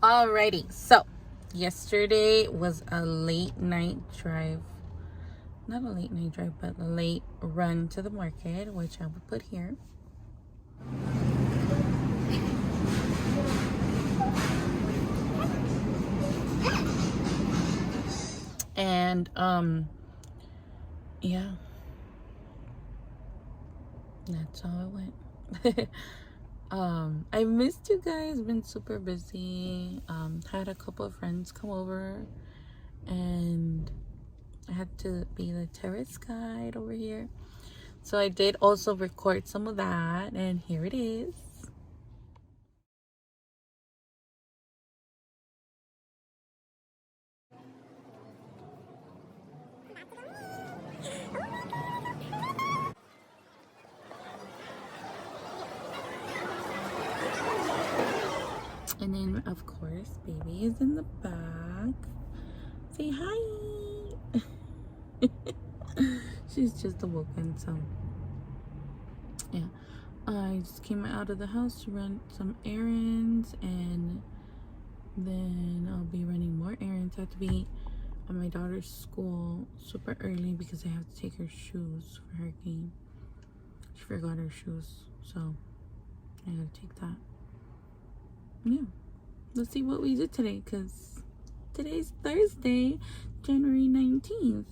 Alrighty, so yesterday was a late night drive. Not a late night drive, but a late run to the market, which I will put here. And yeah, that's how it went. I missed you guys. Been super busy. Had a couple of friends come over, and I had to be the terrace guide over here. So I did also record some of that, and here it is. And then, of course, baby is in the back. Say hi. She's just awoken, so yeah. I just came out of the house to run some errands, and then I'll be running more errands. I have to be at my daughter's school super early because I have to take her shoes for her game. She forgot her shoes, so I gotta take that. Yeah, let's see what we did today, because today's Thursday, January 19th.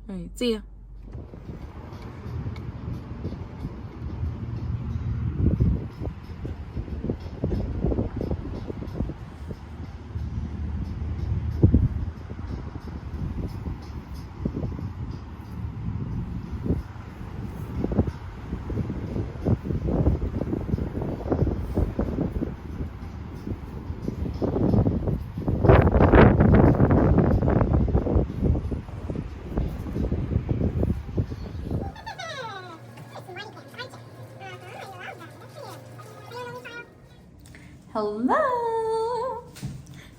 All right, see ya. Hello!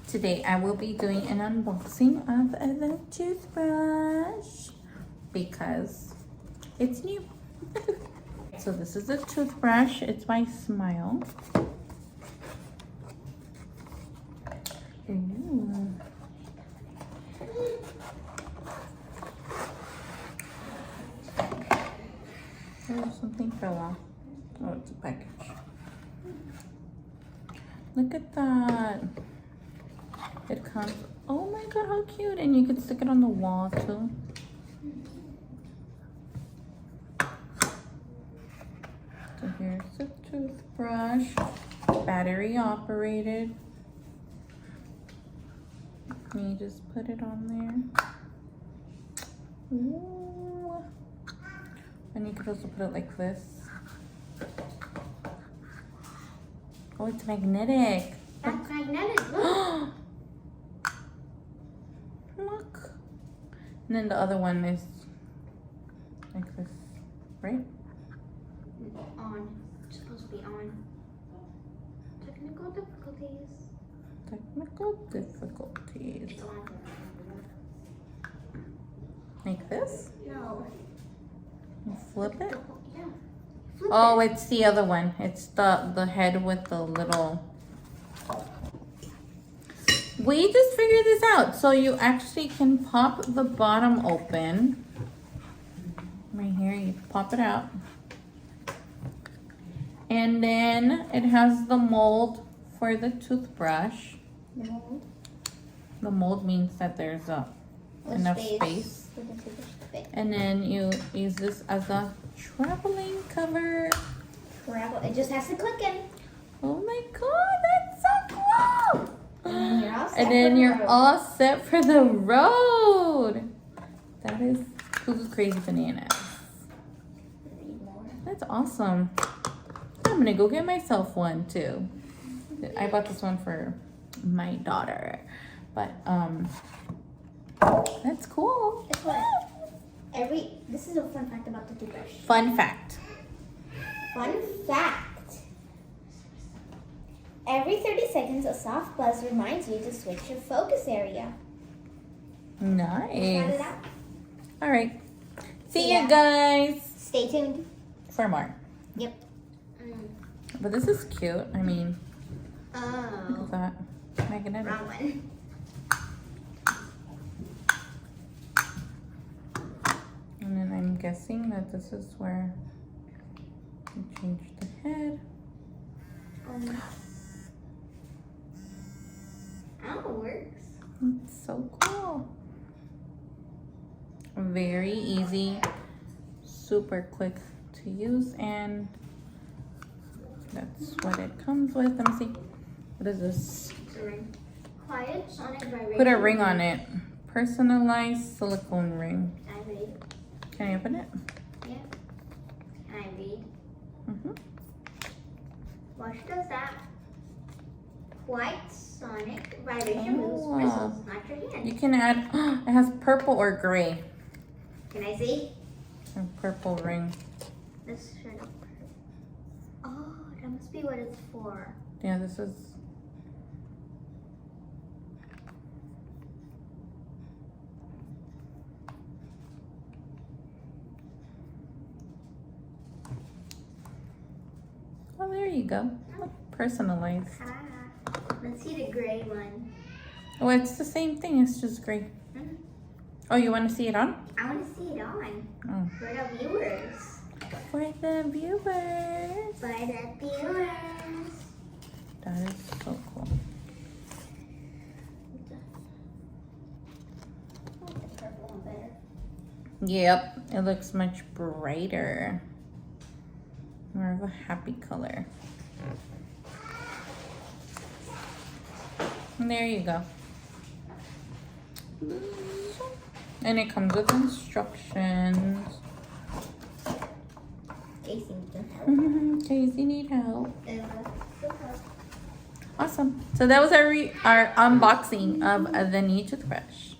Today I will be doing an unboxing of the toothbrush because it's new. So this is a toothbrush. It's by Smile. Ooh. Oh, something fell off. Oh, it's a package. Look at that. It comes, oh my god, how cute. And you can stick it on the wall too. So here's the toothbrush, battery operated. And you just put it on there. Ooh. And you could also put it like this. Oh, it's magnetic. That's magnetic. Look. Look. And then the other one is like this, right? On. It's supposed to be on. Technical difficulties. Technical difficulties. It's on. Like this? No. You flip it? Yeah. Oh, it's the other one. It's the head with the little... We just figured this out. So you actually can pop the bottom open. Right here, you pop it out. And then it has the mold for the toothbrush. The mold? The mold means that there's enough space. And then you use this as a traveling cover. It just has to click in. Oh my god, that's so cool! And then you're all set for the And then you're all set for the road. That is cuckoo crazy bananas. That's awesome. I'm gonna go get myself one too. I bought this one for my daughter, but that's cool. Guess what? This is a fun fact about the toothbrush. Fun fact. Fun fact. Every 30 seconds, a soft buzz reminds you to switch your focus area. Try Nice. it out. All right. See Yeah. you guys Stay tuned. for more. Yep. But this is cute. I mean, look Oh. at that. Magnetic. Wrong one. And then I'm guessing that this is where you change the head. Oh, it works. It's so cool. Very easy, super quick to use, and that's what it comes with. Let me see. What is this? It's a ring. Quiet sonic vibration. Put a ring on it. Personalized silicone ring. Can I read? Can I open it? Yeah. Can I read? Mm-hmm. What does that? Quiet sonic vibration moves Oh. bristles, not your hand. You can add, it has purple or gray. Can I see? A purple ring. This should have. Oh, that must be what it's for. Yeah, this is. Oh, there you go. Personalized. Ah, let's see the gray one. Oh, it's the same thing. It's just gray. Mhm. Oh, you want to see it on? I want to see it on Oh. for the viewers. For the viewers. For the viewers. That is so cool. I like the purple one better. Yep, it looks much brighter. More of a happy color. And there you go. And it comes with instructions. Casey can help. In case you need help. Good help. Awesome. So that was our unboxing of the new toothbrush.